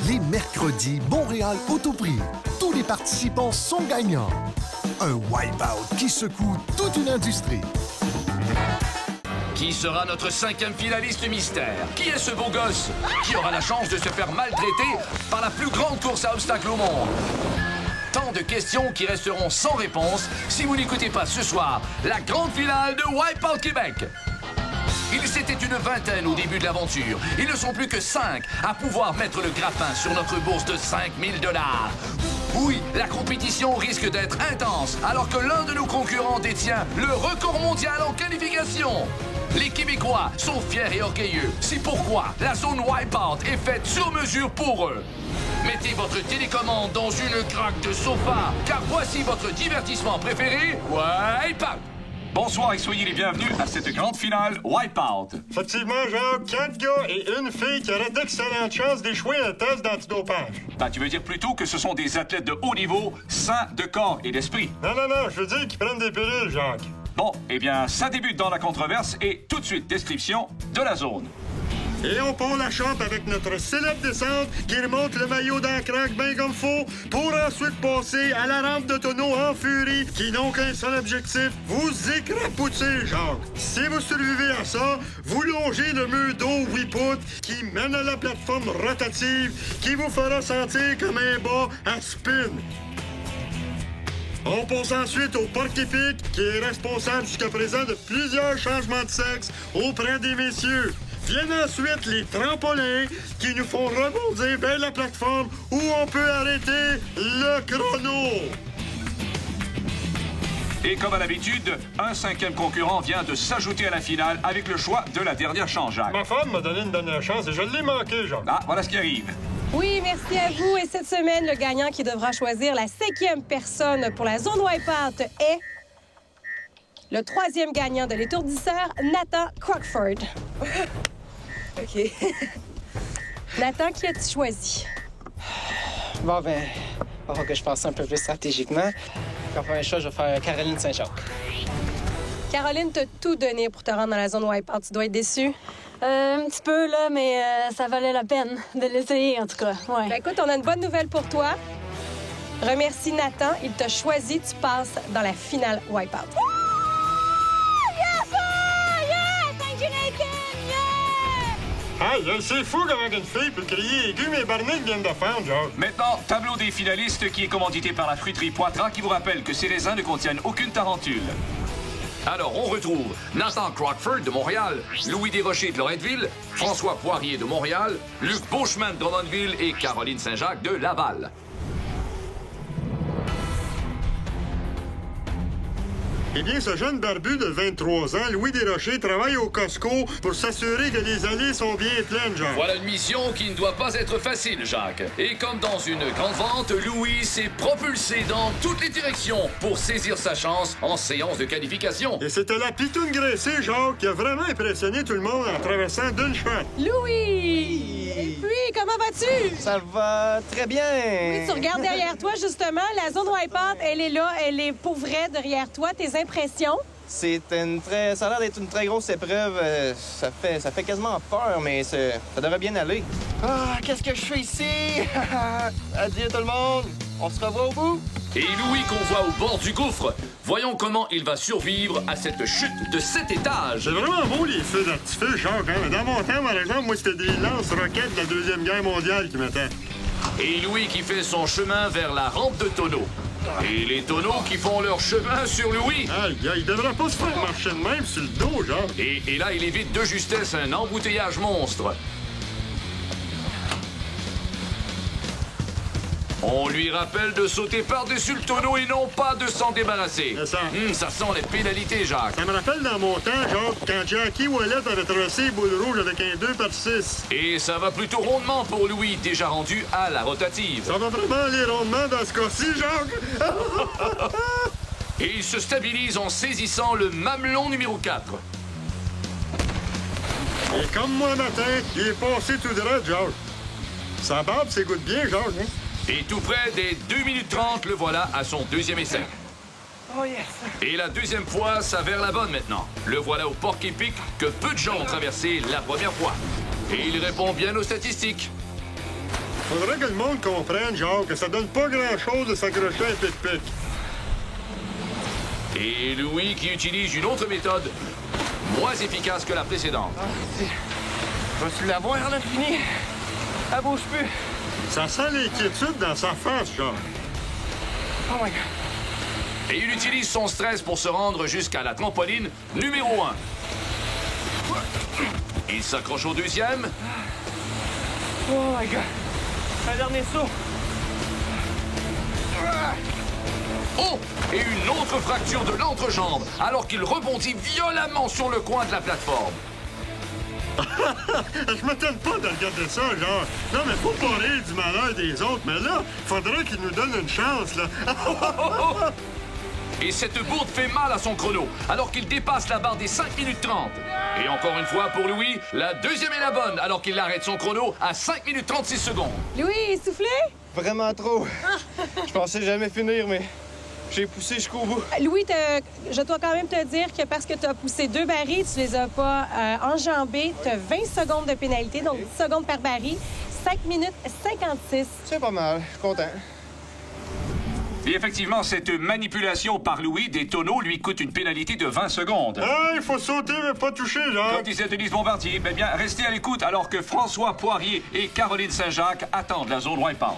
Les mercredis Montréal Autoprix. Tous les participants sont gagnants. Un wipe-out qui secoue toute une industrie. Qui sera notre 5e finaliste mystère? Qui est ce beau gosse? Qui aura la chance de se faire maltraiter par la plus grande course à obstacles au monde? Tant de questions qui resteront sans réponse si vous n'écoutez pas ce soir la grande finale de Wipeout Québec. Ils étaient une vingtaine au début de l'aventure. Ils ne sont plus que 5 à pouvoir mettre le grappin sur notre bourse de 5 000 $. Oui, la compétition risque d'être intense alors que l'un de nos concurrents détient le record mondial en qualification. Les Québécois sont fiers et orgueilleux. C'est pourquoi la zone Wipeout est faite sur mesure pour eux. Mettez votre télécommande dans une craque de sofa, car voici votre divertissement préféré, Wipeout. Bonsoir et soyez les bienvenus à cette grande finale Wipeout. Effectivement, genre, 4 gars et une fille qui auraient d'excellentes chances d'échouer un test d'antidopage. Ben, tu veux dire plutôt que ce sont des athlètes de haut niveau, sains de corps et d'esprit. Non, je veux dire qu'ils prennent des pilules, Jacques. Bon, eh bien, ça débute dans la controverse et tout de suite, description de la zone. Et on part la champe avec notre célèbre descente qui remonte le maillot dans la craque bien comme faut pour ensuite passer à la rampe de tonneau en furie qui n'ont qu'un seul objectif, vous écrapoutser, Jacques. Si vous survivez à ça, vous longez le mur d'eau Whiput qui mène à la plateforme rotative qui vous fera sentir comme un bas à spin. On passe ensuite au parc épique qui est responsable jusqu'à présent de plusieurs changements de sexe auprès des messieurs. Viennent ensuite les trampolins qui nous font rebondir vers la plateforme où on peut arrêter le chrono. Et comme à l'habitude, un 5e concurrent vient de s'ajouter à la finale avec le choix de la dernière chance, Jacques. Ma femme m'a donné une dernière chance et je l'ai manqué, Jacques. Ah, voilà ce qui arrive. Oui, merci à vous. Et cette semaine, le gagnant qui devra choisir la 5e personne pour la zone Wipeout est le 3e gagnant de l'étourdisseur, Nathan Crockford. OK. Nathan, qui as-tu choisi? Bon, ben, il va falloir que je pense un peu plus stratégiquement. Comme première chose, je vais faire Caroline Saint-Jacques. Caroline t'a tout donné pour te rendre dans la zone Wipeout. Tu dois être déçue. Un petit peu, là, mais ça valait la peine de l'essayer, en tout cas. Ouais. Ben, écoute, on a une bonne nouvelle pour toi. Remercie Nathan. Il t'a choisi. Tu passes dans la finale Wipeout. Aïe, c'est fou comment une fille peut crier aigu, mais Barney vient de fendre, genre. Maintenant, tableau des finalistes qui est commandité par la fruiterie Poitras qui vous rappelle que ces raisins ne contiennent aucune tarentule. Alors, on retrouve Nathan Crockford de Montréal, Louis Desrochers de Loretteville, François Poirier de Montréal, Luc Beauchemin de Drummondville et Caroline Saint-Jacques de Laval. Eh bien, ce jeune barbu de 23 ans, Louis Desrochers, travaille au Costco pour s'assurer que les allées sont bien pleines, genre. Voilà une mission qui ne doit pas être facile, Jacques. Et comme dans une grande vente, Louis s'est propulsé dans toutes les directions pour saisir sa chance en séance de qualification. Et c'était la pitoune graissée, genre, qui a vraiment impressionné tout le monde en traversant d'une shot. Louis! Et puis, comment vas-tu? Ça va très bien. Oui, tu regardes derrière toi, justement. La zone Wipeout, elle est là. Elle est pour vrai derrière toi. Tes impressions? Ça a l'air d'être une très grosse épreuve. Ça fait quasiment peur, mais ça devrait bien aller. Ah, qu'est-ce que je fais ici? Adieu tout le monde. On se revoit au bout. Et Louis qu'on voit au bord du gouffre. Voyons comment il va survivre à cette chute de 7 étages. C'est vraiment beau, les feux d'artifice, Jacques. Hein? Dans mon temps, par exemple, moi, c'était des lance-roquettes de la Deuxième Guerre mondiale qui m'étaient. Et Louis qui fait son chemin vers la rampe de tonneaux. Et les tonneaux qui font leur chemin sur Louis. Aïe, il devrait pas se faire marcher de même sur le dos, genre. Et là, il évite de justesse un embouteillage monstre. On lui rappelle de sauter par-dessus le tonneau et non pas de s'en débarrasser. Ça sent les pénalités, Jacques. Ça me rappelle dans mon temps, genre, quand Jackie Wallet avait tracé boule rouge avec un 2x6. Et ça va plutôt rondement pour Louis, déjà rendu à la rotative. Ça va vraiment aller rondement dans ce cas-ci, Jacques. Et il se stabilise en saisissant le mamelon numéro 4. Et comme moi matin, il est passé tout droit, Georges. Sa barbe s'égoutte bien, Georges. Hein? Et tout près des 2 minutes 30, le voilà à son deuxième essai. Oh yes! Et la deuxième fois s'avère la bonne maintenant. Le voilà au porc épic que peu de gens ont traversé la première fois. Et il répond bien aux statistiques. Faudrait que le monde comprenne, genre, que ça donne pas grand-chose de s'accrocher à un pic-pic. Et Louis qui utilise une autre méthode, moins efficace que la précédente. Ah, si. Vas-tu l'avoir, là, fini? Elle bouge plus. Ça sent l'inquiétude dans sa face, genre. Oh my God. Et il utilise son stress pour se rendre jusqu'à la trampoline numéro 1. Il s'accroche au deuxième. Oh my God. Un dernier saut. Oh! Et une autre fracture de l'entrejambe, alors qu'il rebondit violemment sur le coin de la plateforme. Je m'attends pas de regarder ça, genre. Non, mais faut pas rire du malheur des autres, mais là, faudrait qu'il nous donne une chance, là. Et cette bourde fait mal à son chrono, alors qu'il dépasse la barre des 5 minutes 30. Et encore une fois, pour Louis, la deuxième est la bonne, alors qu'il arrête son chrono à 5 minutes 36 secondes. Louis, soufflé? Vraiment trop. Je pensais jamais finir, mais j'ai poussé jusqu'au bout. Louis, je dois quand même te dire que parce que tu as poussé 2 barils, tu les as pas enjambés, tu as 20 secondes de pénalité, donc 10 secondes par baril, 5 minutes 56. C'est pas mal. Je suis content. Et effectivement, cette manipulation par Louis des tonneaux lui coûte une pénalité de 20 secondes. Ah, il faut sauter, mais pas toucher, genre. Comme disait Denise Bombardier, eh bien, restez à l'écoute alors que François Poirier et Caroline Saint-Jacques attendent la zone Wipeout.